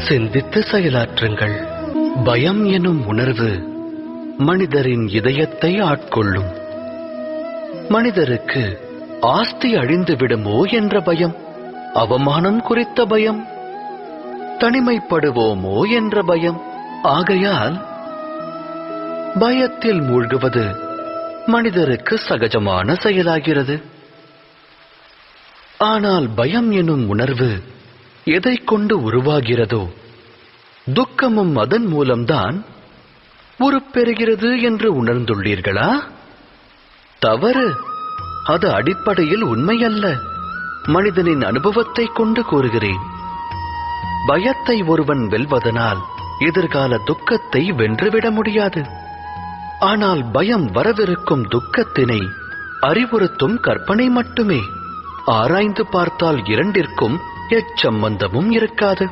சிந்தித்து செயலாற்றுங்கள். பயம் எனும் உணர்வு மனிதரின் இதயத்தை ஆட்கொள்ளும். மனிதருக்கு ஆஸ்தி அழிந்து விடுமோ என்ற பயம், அவமானம் குறித்த பயம், தனிமைப்படுவோமோ என்ற பயம். ஆகையால் பயத்தில் மூழ்குவது மனிதருக்கு சகஜமான செயலாகிறது. ஆனால் பயம் எனும் உணர்வு எதை கொண்டு உருவாகிறதோ, துக்கமும் அதன் மூலம்தான் உருப்பெறுகிறது என்று உணர்ந்துள்ளீர்களா? தவறு. அது அடிப்படையில் உண்மையல்ல. மனிதனின் அனுபவத்தை கொண்டு கூறுகிறேன். பயத்தை ஒருவன் வெல்வதனால் எதிர்கால துக்கத்தை வென்றுவிட முடியாது. ஆனால் பயம் வரவிருக்கும் துக்கத்தினை அறிவுறுத்தும் கற்பனை மட்டுமே. ஆராய்ந்து பார்த்தால் இரண்டிற்கும் எச்சம்பந்தமும் இருக்காது.